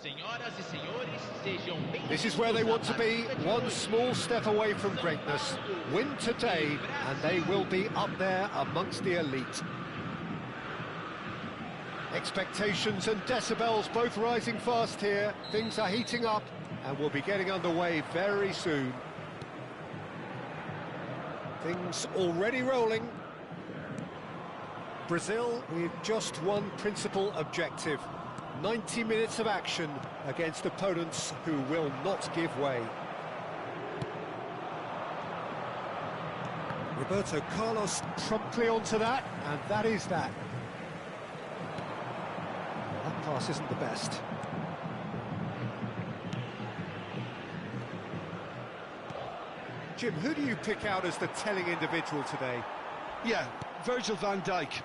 Senhoras e senhores, sejam bem-vindos. This is where they want to be, one small step away from greatness. Win today, and they will be up there amongst the elite. Expectations and decibels both rising fast here. Things are heating up, and we'll be getting underway very soon. Things already rolling. Brazil with just one principal objective. 90 minutes of action against opponents who will not give way. Roberto Carlos promptly onto that, and that is that. That pass isn't the best. Jim, who do you pick out as the telling individual today? Yeah, Virgil van Dijk.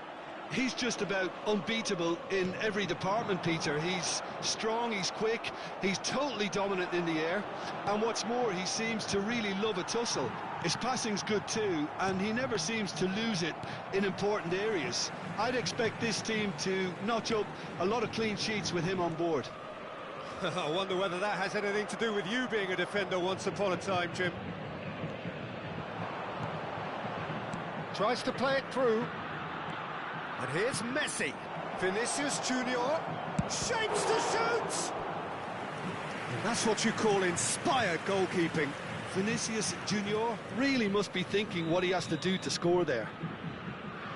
He's just about unbeatable in every department, Peter. He's strong, he's quick, he's totally dominant in the air, and what's more, he seems to really love a tussle. His passing's good too, and he never seems to lose it in important areas. I'd expect this team to notch up a lot of clean sheets with him on board. I wonder whether that has anything to do with you being a defender once upon a time, Jim. Tries to play it through. And here's Messi. Vinicius Junior shapes to shoot! And that's what you call inspired goalkeeping. Vinicius Junior really must be thinking what he has to do to score there.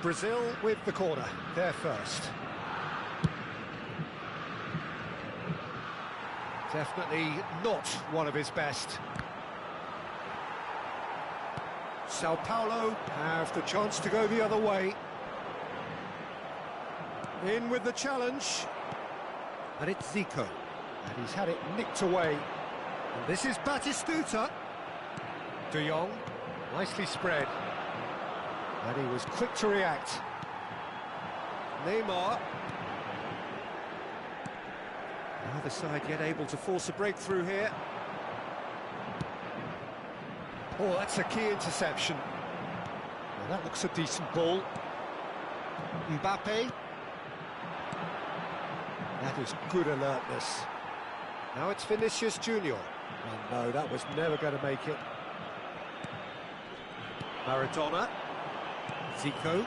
Brazil with the corner, they're first. Definitely not one of his best. Sao Paulo have the chance to go the other way. In with the challenge. And it's Zico. And he's had it nicked away. And this is Batistuta. De Jong, nicely spread. And he was quick to react. Neymar. The other side yet able to force a breakthrough here. Oh, that's a key interception. Well, that looks a decent ball. Mbappe. That is good alertness. Now it's Vinicius Junior. Well, no, that was never going to make it. Maradona. Zico.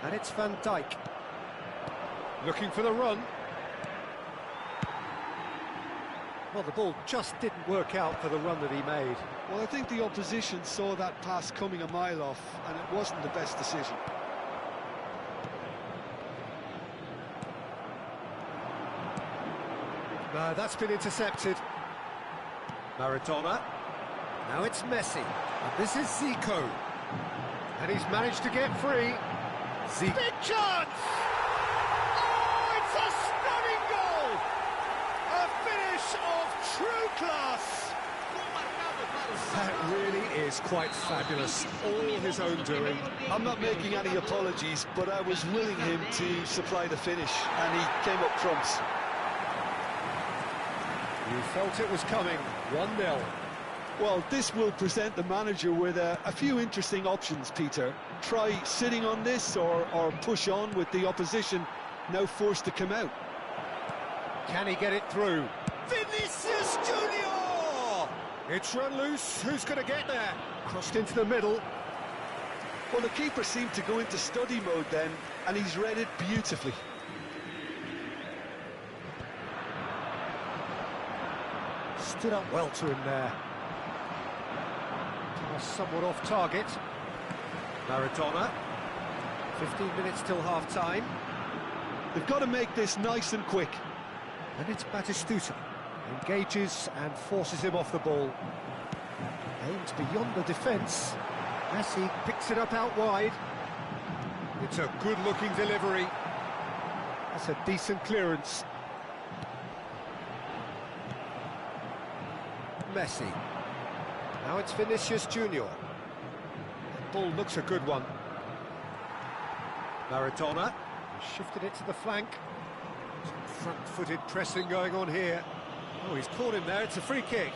And it's Van Dijk. Looking for the run. Well, the ball just didn't work out for the run that he made. Well, I think the opposition saw that pass coming a mile off, and it wasn't the best decision. No, that's been intercepted. Maradona. Now it's Messi. And this is Zico. And he's managed to get free. Zico. Big chance! Oh, it's a stunning goal! A finish of true class! That really is quite fabulous. All his own doing. I'm not making any apologies, but I was willing him to supply the finish, and he came up trumps. You felt it was coming. 1-0. Well, this will present the manager with a few interesting options, Peter. Try sitting on this or push on with the opposition now forced to come out. Can he get it through? Vinicius Junior! It's run loose. Who's going to get there? Crossed into the middle. Well, the keeper seemed to go into study mode then, and he's read it beautifully. Stood up well to him there. Pass somewhat off target. Maradona. 15 minutes till half-time. They've got to make this nice and quick. And it's Batistuta. Engages and forces him off the ball. Aims beyond the defence. Messi picks it up out wide. It's a good-looking delivery. That's a decent clearance. Messi. Now it's Vinicius Junior. That ball looks a good one. Maradona shifted it to the flank. Some front-footed pressing going on here. Oh, he's caught him there. It's a free kick.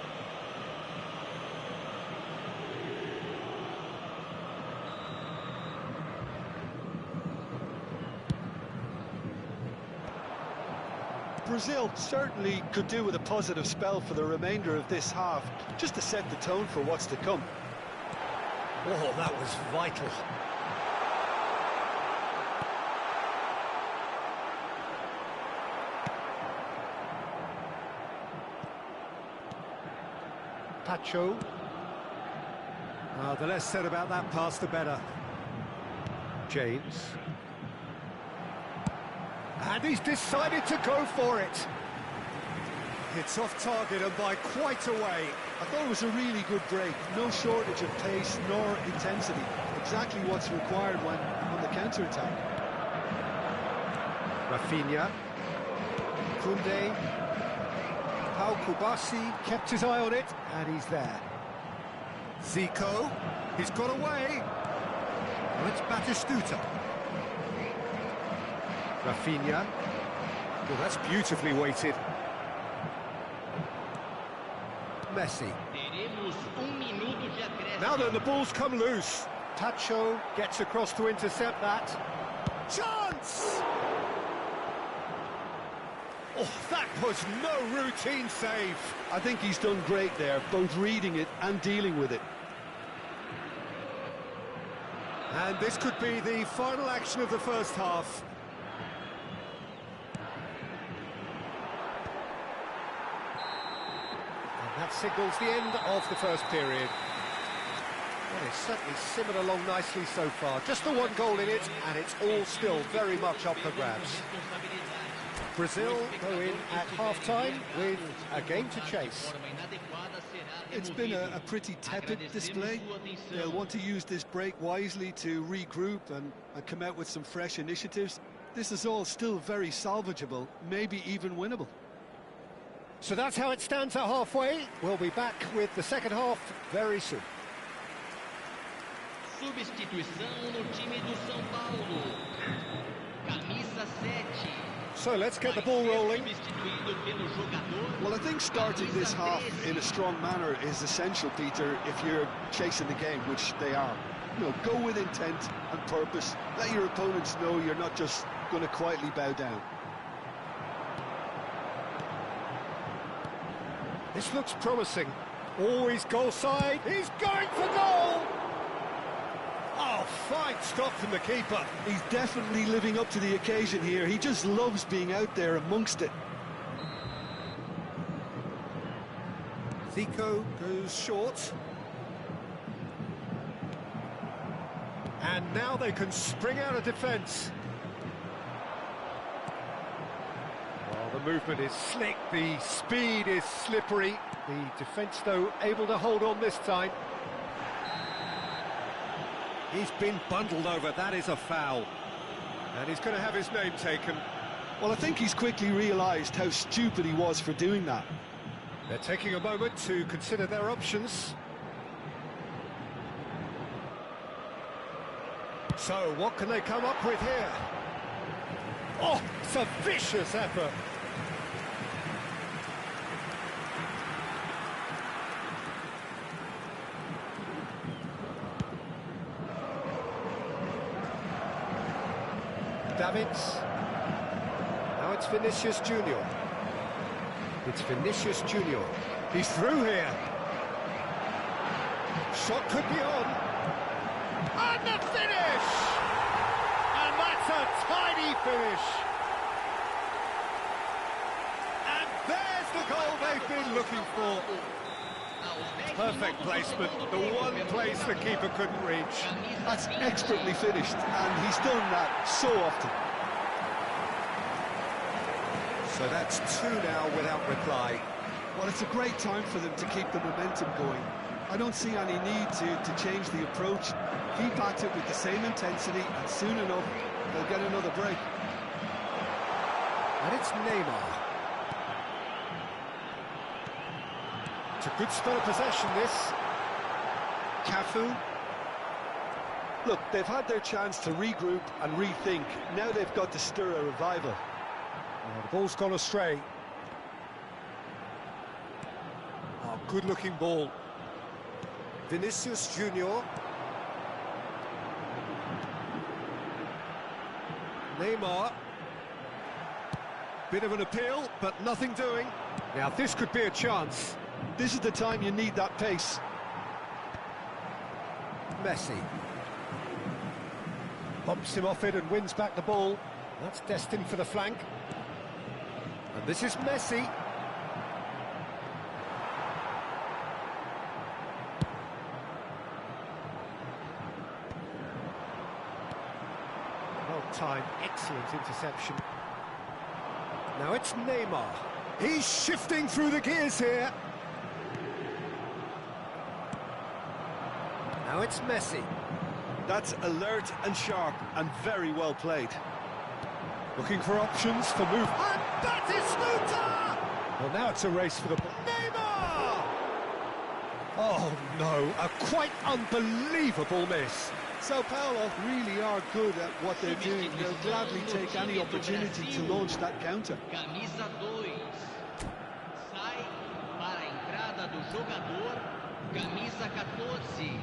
Brazil certainly could do with a positive spell for the remainder of this half, just to set the tone for what's to come. Oh, that was vital. Pacho. The less said about that pass, the better. James. And he's decided to go for it. It's off target and by quite a way. I thought it was a really good break. No shortage of pace nor intensity. Exactly what's required when on the counter-attack. Rafinha. Koundé. Pau Kubasi kept his eye on it, and he's there. Zico. He's got away. Well, it's Batistuta. Rafinha. Well, that's beautifully weighted. Messi. Now then, the ball's come loose. Tacho gets across to intercept that. Chance! Oh, that was no routine save. I think he's done great there, both reading it and dealing with it. And this could be the final action of the first half. And that signals the end of the first period. Well, it's certainly simmered along nicely so far. Just the one goal in it, and it's all still very much up for grabs. Brazil go in at half-time with a game to chase. It's been a pretty tepid display. They'll want to use this break wisely to regroup and come out with some fresh initiatives. This is all still very salvageable, maybe even winnable. So that's how it stands at halfway. We'll be back with the second half very soon. Substituição no time do São Paulo. Camisa 7. So let's get the ball rolling. Well, I think starting this half in a strong manner is essential, Peter, if you're chasing the game, which they are. You know, go with intent and purpose. Let your opponents know you're not just going to quietly bow down. This looks promising. Always goal side. He's going for goal! Oh, fine stop from the keeper. He's definitely living up to the occasion here. He just loves being out there amongst it. Zico goes short. And now they can spring out of defence. Well, the movement is slick, the speed is slippery. The defence, though, able to hold on this time. He's been bundled over, that is a foul. And he's going to have his name taken. Well, I think he's quickly realised how stupid he was for doing that. They're taking a moment to consider their options. So, what can they come up with here? Oh, it's a vicious effort. Davids. Now it's Vinicius Junior. It's Vinicius Junior. He's through here. Shot could be on. And the finish! And that's a tidy finish. And there's the goal they've been looking for. Perfect placement, the one place the keeper couldn't reach. That's expertly finished, and he's done that so often. So that's two now without reply. Well, it's a great time for them to keep the momentum going. I don't see any need to change the approach. Keep at it with the same intensity, and soon enough, they'll get another break. And it's Neymar. It's a good spell of possession, this. Cafu. Look, they've had their chance to regroup and rethink. Now they've got to stir a revival. Oh, the ball's gone astray. Oh, good-looking ball. Vinicius Junior. Neymar. Bit of an appeal, but nothing doing. Now this could be a chance. This is the time you need that pace. Messi. Bumps him off it and wins back the ball. That's destined for the flank. And this is Messi. Well-timed, excellent interception. Now it's Neymar. He's shifting through the gears here. Now it's Messi. That's alert and sharp and very well played. Looking for options for move. And that is Snuta! Well, now it's a race for the ball. Neymar! Oh, no, a quite unbelievable miss. Sao Paulo really are good at what they're doing. They'll gladly take any opportunity to launch that counter. Camisa 2. Sai para a entrada do jogador. Camisa 14.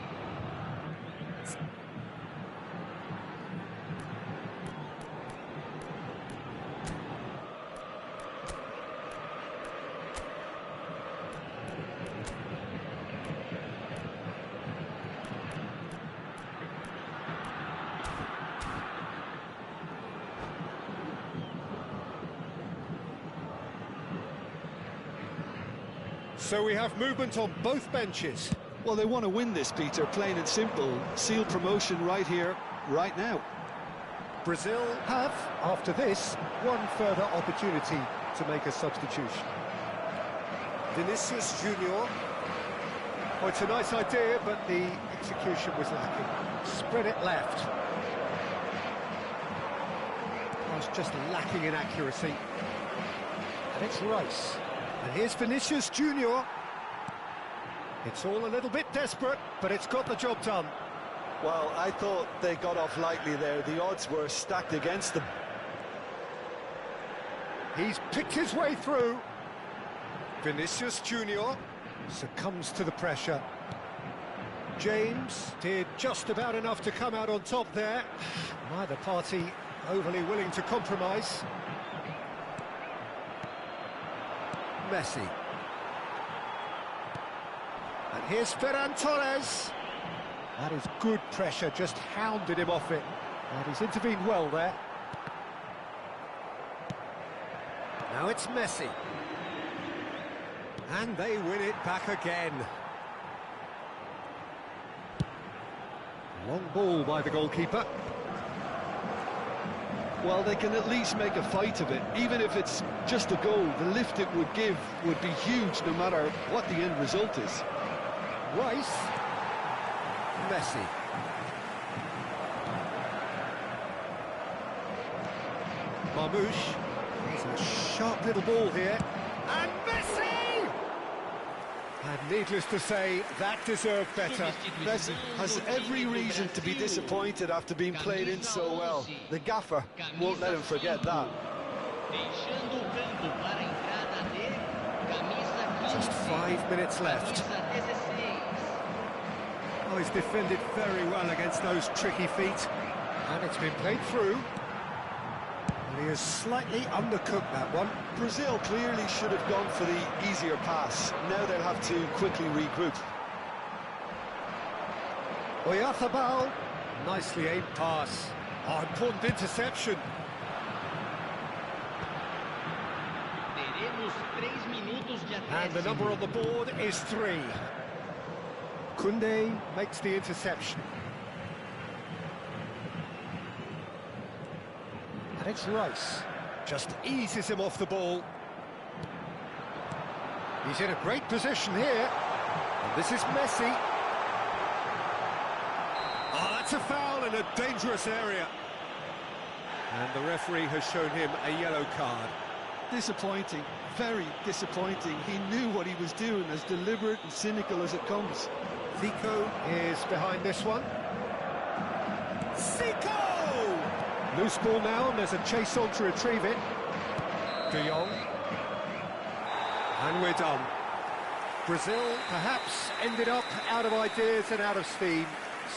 So we have movement on both benches. Well, they want to win this, Peter, plain and simple. Seal promotion right here, right now. Brazil have, after this, one further opportunity to make a substitution. Vinicius Junior. Oh, it's a nice idea, but the execution was lacking. Spread it left. Oh, it's just lacking in accuracy. And it's Rice. And here's Vinicius Junior. It's all a little bit desperate, but it's got the job done. Well, I thought they got off lightly there. The odds were stacked against them. He's picked his way through. Vinicius Junior succumbs to the pressure. James did just about enough to come out on top there. Neither party overly willing to compromise. Messi. And here's Ferran Torres. That is good pressure, just hounded him off it. And he's intervened well there. Now it's Messi. And they win it back again. Long ball by the goalkeeper. Well, they can at least make a fight of it. Even if it's just a goal, the lift it would give would be huge no matter what the end result is. Rice. Messi. Marmouche. He's a sharp little ball here. And Messi! And needless to say, that deserved better. Messi has every reason to be disappointed after being played in so well. The gaffer won't let him forget that. Just 5 minutes left. Oh, he's defended very well against those tricky feet. And it's been played through. And he has slightly undercooked that one. Brazil clearly should have gone for the easier pass. Now they'll have to quickly regroup. Oyarzabal, nicely aimed pass. Oh, important interception. And the number on the board is 3. Koundé makes the interception. And it's Rice. Just eases him off the ball. He's in a great position here. And this is Messi. Oh, that's a foul in a dangerous area. And the referee has shown him a yellow card. Disappointing, very disappointing. He knew what he was doing, as deliberate and cynical as it comes. Zico is behind this one. Zico! Loose ball now, and there's a chase on to retrieve it. De Jong. And we're done. Brazil perhaps ended up out of ideas and out of steam.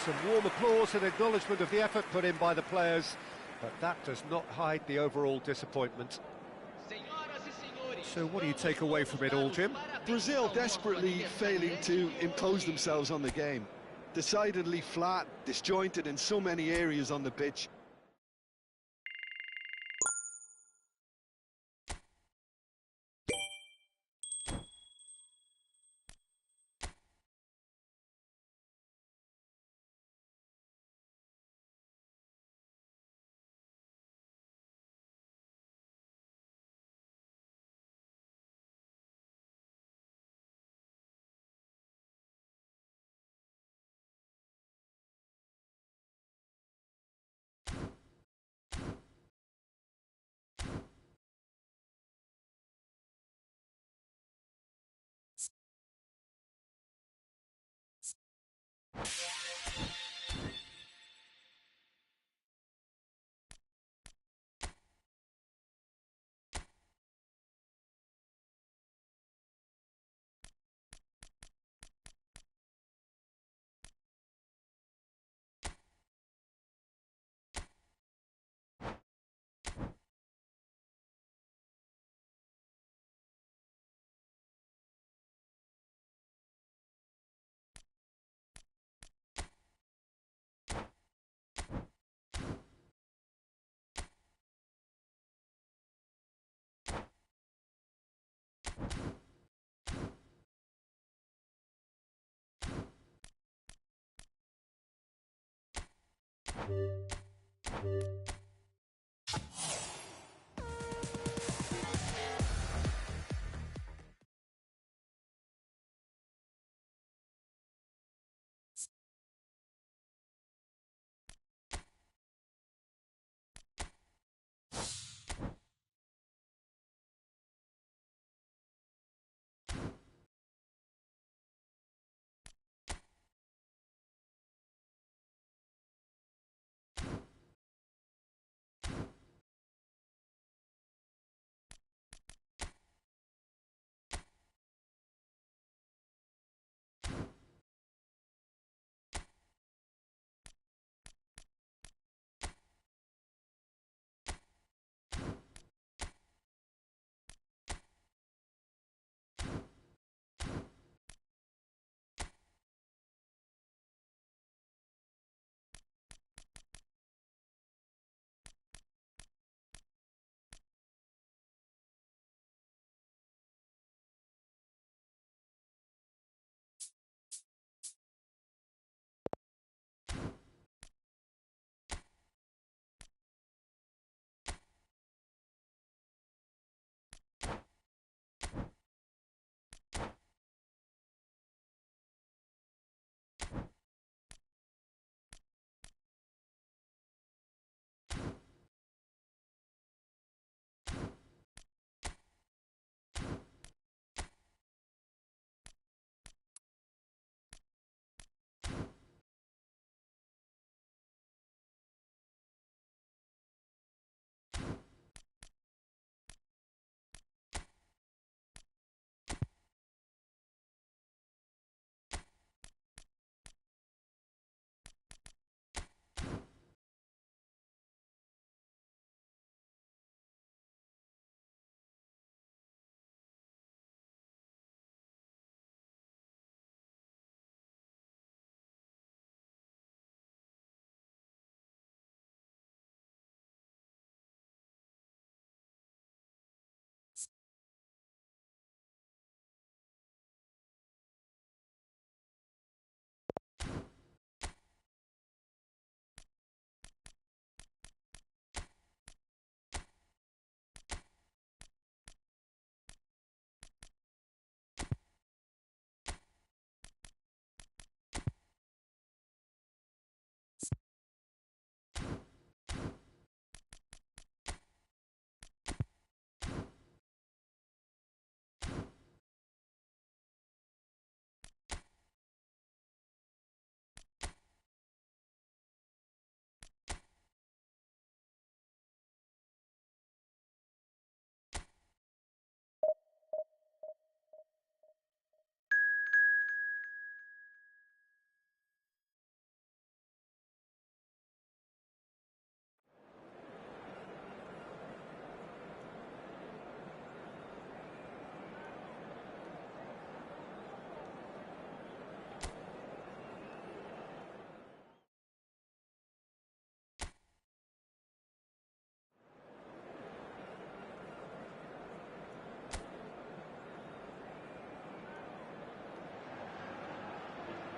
Some warm applause and acknowledgement of the effort put in by the players, but that does not hide the overall disappointment. Senhor So what do you take away from it all, Jim? Brazil desperately failing to impose themselves on the game. Decidedly flat, disjointed in so many areas on the pitch.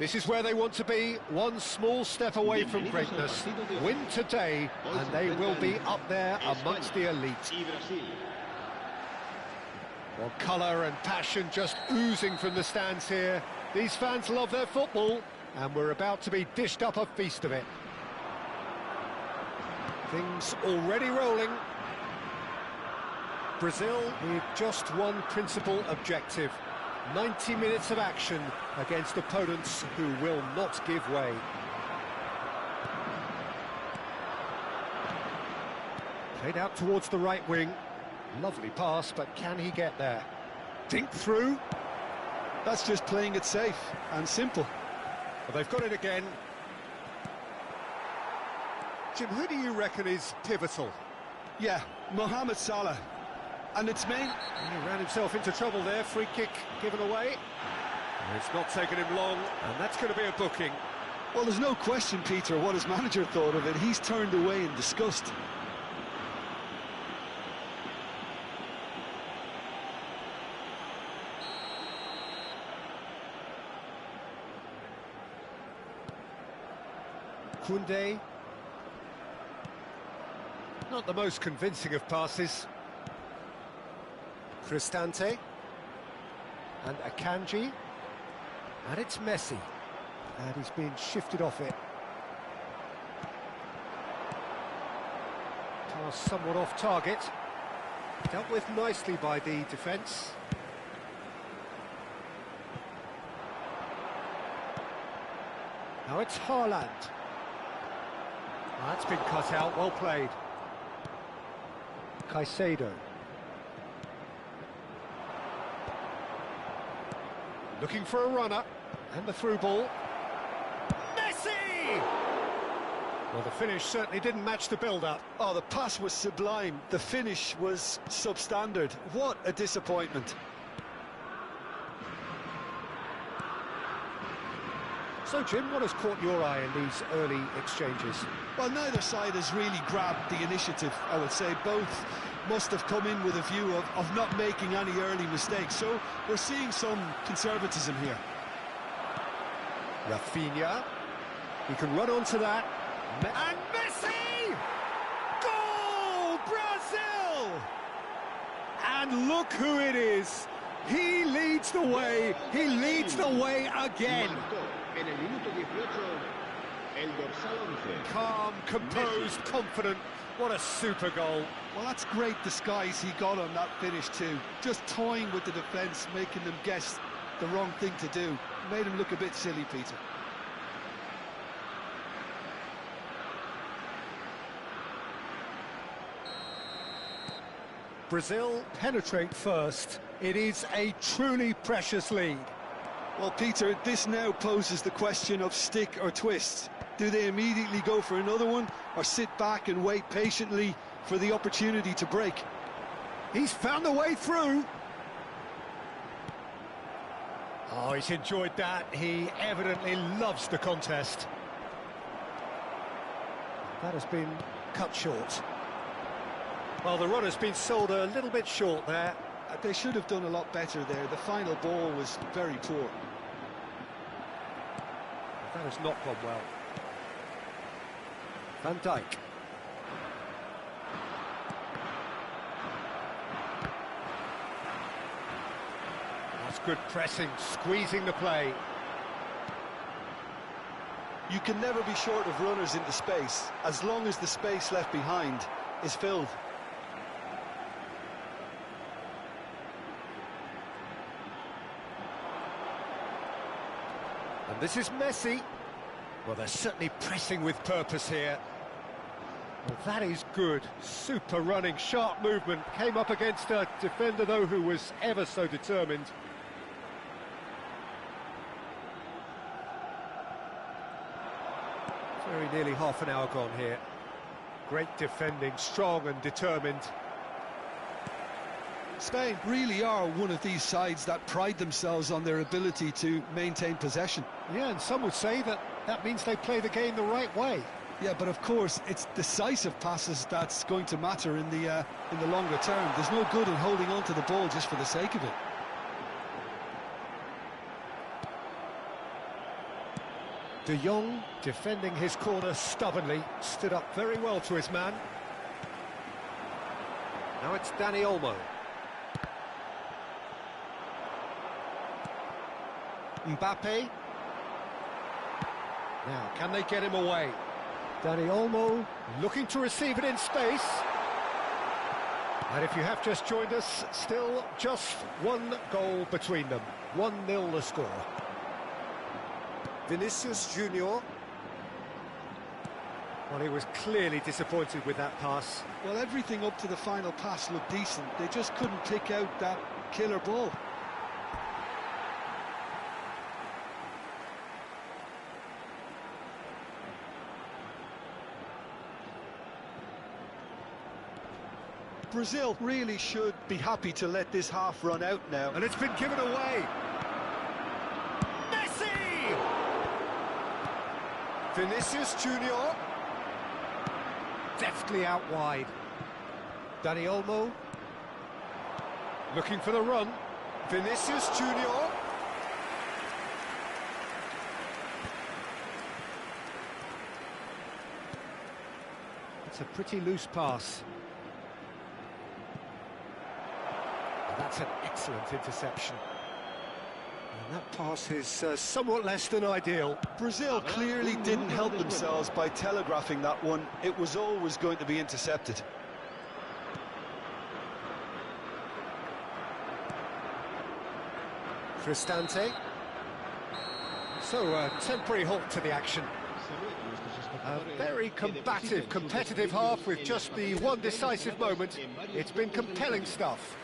This is where they want to be, one small step away from greatness. Win today, and they will be up there amongst the elite. Well, colour and passion just oozing from the stands here. These fans love their football, and we're about to be dished up a feast of it. Things already rolling. Brazil with just one principal objective. 90 minutes of action against opponents who will not give way. Played out towards the right wing. Lovely pass, but can he get there? Dink through. That's just playing it safe and simple. Well, they've got it again. Jim, who do you reckon is pivotal? Yeah, Mohamed Salah. And it's main... He ran himself into trouble there, free kick given away. It's not taken him long, and that's going to be a booking. Well, there's no question, Peter, what his manager thought of it. He's turned away in disgust. Koundé. Not the most convincing of passes. Cristante. And Akanji. And it's Messi. And he's been shifted off it. Pass somewhat off target. Dealt with nicely by the defence. Now it's Haaland. That's been cut out, well played. Caicedo. Looking for a runner, and the through ball. Messi! Well, the finish certainly didn't match the build-up. Oh, the pass was sublime. The finish was substandard. What a disappointment. So, Jim, what has caught your eye in these early exchanges? Well, neither side has really grabbed the initiative, I would say. Both must have come in with a view of not making any early mistakes. So we're seeing some conservatism here. Rafinha. He can run onto that. And Messi! Goal! Brazil! And look who it is. He leads the way. He leads the way again. Calm, composed, confident. What a super goal. Well, that's great disguise he got on that finish too. Just toying with the defence, making them guess the wrong thing to do. Made him look a bit silly, Peter. Brazil penetrate first. It is a truly precious lead. Well, Peter, this now poses the question of stick or twist. Do they immediately go for another one, or sit back and wait patiently for the opportunity to break? He's found a way through. Oh, he's enjoyed that. He evidently loves the contest. That has been cut short. Well, the run has been sold a little bit short there. They should have done a lot better there. The final ball was very poor. That has not gone well. Van Dijk. That's good pressing, squeezing the play. You can never be short of runners into space, as long as the space left behind is filled. And this is Messi. Well, they're certainly pressing with purpose here. Well, that is good. Super running, sharp movement. Came up against a defender, though, who was ever so determined. Very nearly half an hour gone here. Great defending, strong and determined. Spain really are one of these sides that pride themselves on their ability to maintain possession. Yeah, and some would say that that means they play the game the right way. Yeah, but of course, it's decisive passes that's going to matter in the longer term. There's no good in holding on to the ball just for the sake of it. De Jong, defending his corner stubbornly, stood up very well to his man. Now it's Dani Olmo. Mbappe. Now, can they get him away? Dani Olmo looking to receive it in space. And if you have just joined us, still just one goal between them. 1-0 the score. Vinicius Junior. Well, he was clearly disappointed with that pass. Well, everything up to the final pass looked decent. They just couldn't pick out that killer ball. Brazil really should be happy to let this half run out now. And it's been given away. Messi! Vinicius Junior. Deftly out wide. Dani Olmo. Looking for the run. Vinicius Junior. It's a pretty loose pass. That's an excellent interception. And that pass is somewhat less than ideal. Brazil clearly didn't help themselves by telegraphing that one. It was always going to be intercepted. Cristante. So a temporary halt to the action. A very combative, competitive half with just the one decisive moment. It's been compelling stuff.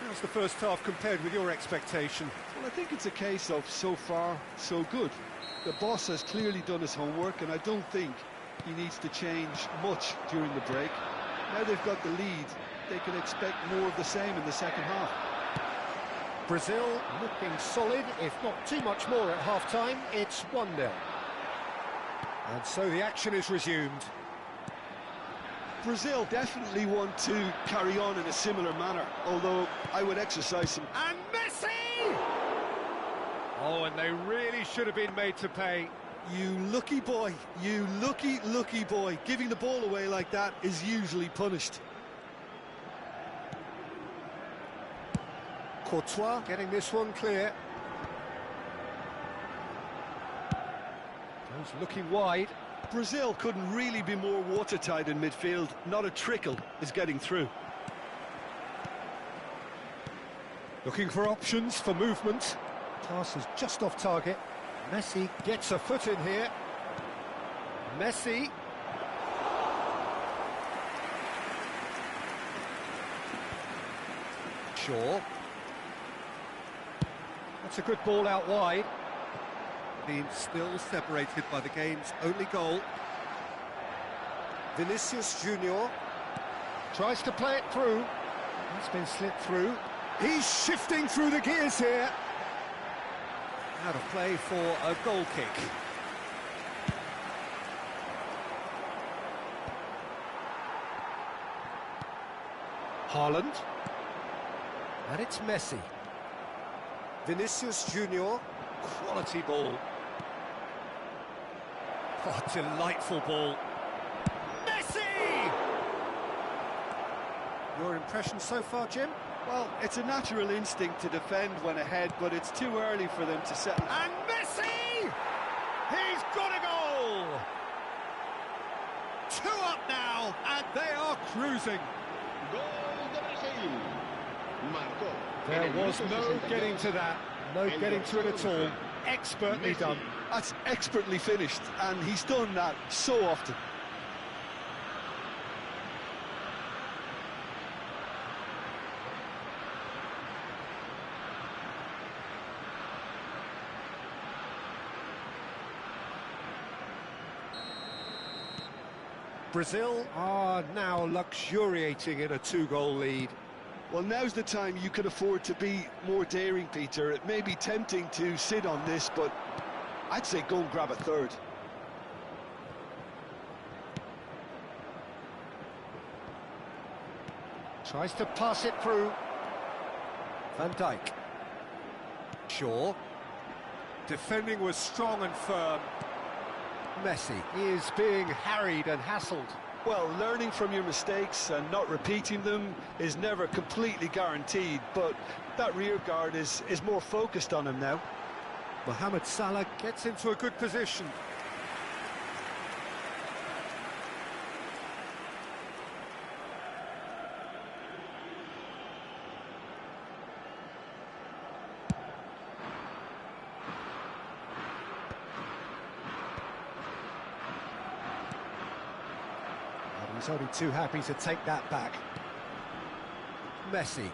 How's the first half compared with your expectation? Well, I think it's a case of so far, so good. The boss has clearly done his homework, and I don't think he needs to change much during the break. Now they've got the lead, they can expect more of the same in the second half. Brazil looking solid, if not too much more at half-time. It's 1-0. And so the action is resumed. Brazil definitely want to carry on in a similar manner, although I would exercise some... And Messi! Oh, and they really should have been made to pay. You lucky boy, you lucky boy. Giving the ball away like that is usually punished. Courtois getting this one clear. Goes looking wide. Brazil couldn't really be more watertight in midfield. Not a trickle is getting through. Looking for options for movement. Pass is just off target. Messi gets a foot in here. Messi. Shaw. That's a good ball out wide. Being still separated by the game's only goal. Vinicius Junior tries to play it through. It's been slipped through. He's shifting through the gears here. Out of play for a goal kick. Haaland. And it's Messi. Vinicius Junior. Quality ball. Oh, delightful ball. Messi! Your impression so far, Jim? Well, it's a natural instinct to defend when ahead, but it's too early for them to settle. And Messi! He's got a goal! 2 up now, and they are cruising. There was no getting to that. No getting to it at all. Expertly done. That's expertly finished, and he's done that so often. Brazil are now luxuriating in a 2-goal lead. Well, now's the time you can afford to be more daring, Peter. It may be tempting to sit on this, but I'd say go and grab a third. Tries to pass it through. Van Dijk. Shaw. Defending was strong and firm. Messi is being harried and hassled. Well, learning from your mistakes and not repeating them is never completely guaranteed, but that rear guard is more focused on him now. Mohamed Salah gets into a good position. He's only too happy to take that back. Messi.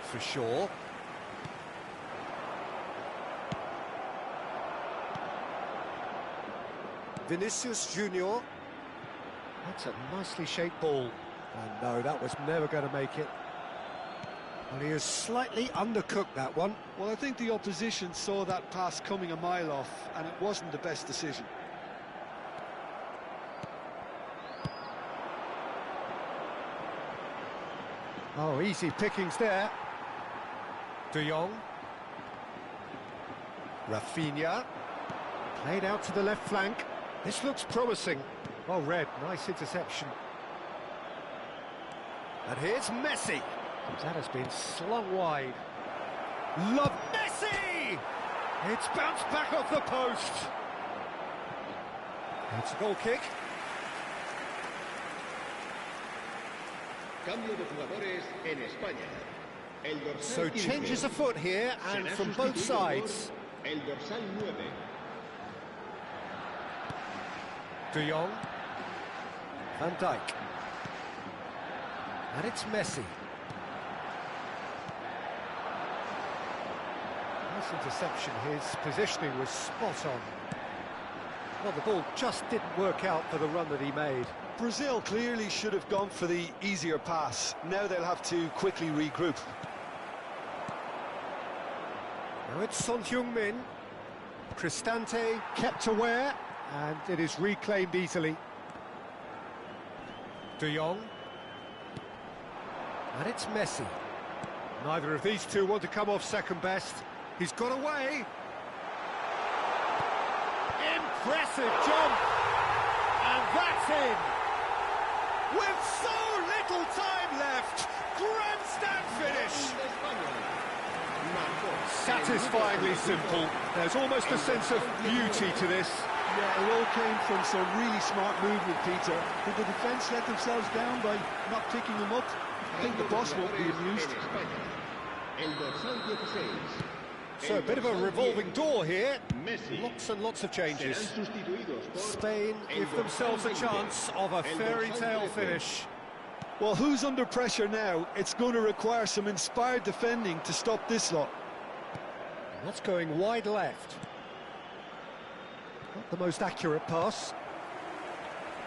For sure. Vinicius Junior. That's a nicely shaped ball. And no, that was never going to make it. And he has slightly undercooked that one. Well, I think the opposition saw that pass coming a mile off, and it wasn't the best decision. Oh, easy pickings there. De Jong. Rafinha. Played out to the left flank. This looks promising. Well read, nice interception. And here's Messi. That has been slung wide. Love Messi! It's bounced back off the post. It's a goal kick. Cambio de jugadores en España. El dorsal So 15 changes afoot here, and será from both sustituido sides. por el dorsal 9. De Jong. Van Dijk. And it's Messi. Nice interception, his positioning was spot on. Well, the ball just didn't work out for the run that he made. Brazil clearly should have gone for the easier pass. Now they'll have to quickly regroup. Now it's Son Heung-min. Cristante kept aware, and it is reclaimed easily. De Jong. And it's Messi. Neither of these two want to come off second best. He's got away. Impressive jump. And that's in. With so little time left. Grandstand finish. Satisfyingly simple. There's almost a sense of beauty to this. Yeah, it all came from some really smart movement, Peter. Did the defence let themselves down by not picking them up? I think the boss won't be amused. So a bit of a revolving door here. Lots and lots of changes. Spain give themselves a chance of a fairy tale finish. Well, who's under pressure now? It's going to require some inspired defending to stop this lot. That's going wide left. Not the most accurate pass.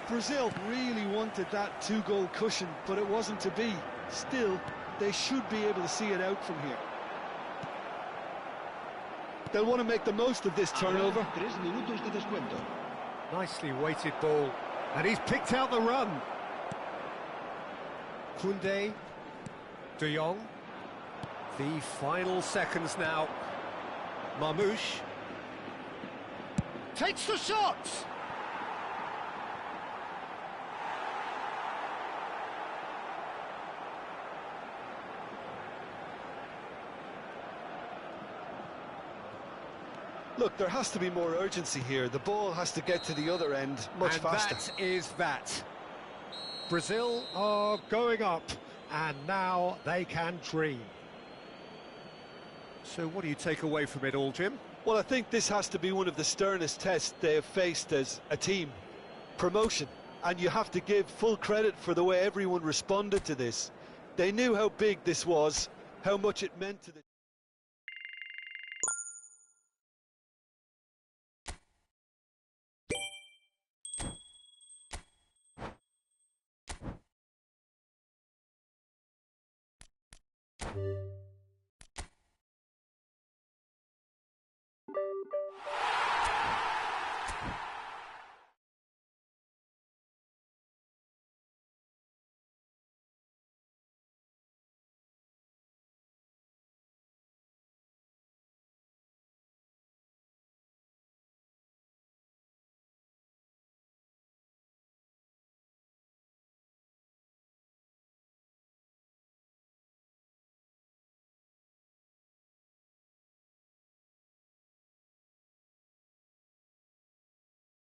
Brazil really wanted that two-goal cushion, but it wasn't to be. Still, they should be able to see it out from here. They'll want to make the most of this turnover. Nicely weighted ball. And he's picked out the run. Koundé. De Jong. The final seconds now. Marmoush. Takes the shot! Look, there has to be more urgency here. The ball has to get to the other end much faster. That is that. Brazil are going up, and now they can dream. So what do you take away from it all, Jim? Well, I think this has to be one of the sternest tests they have faced as a team. Promotion. And you have to give full credit for the way everyone responded to this. They knew how big this was, how much it meant to the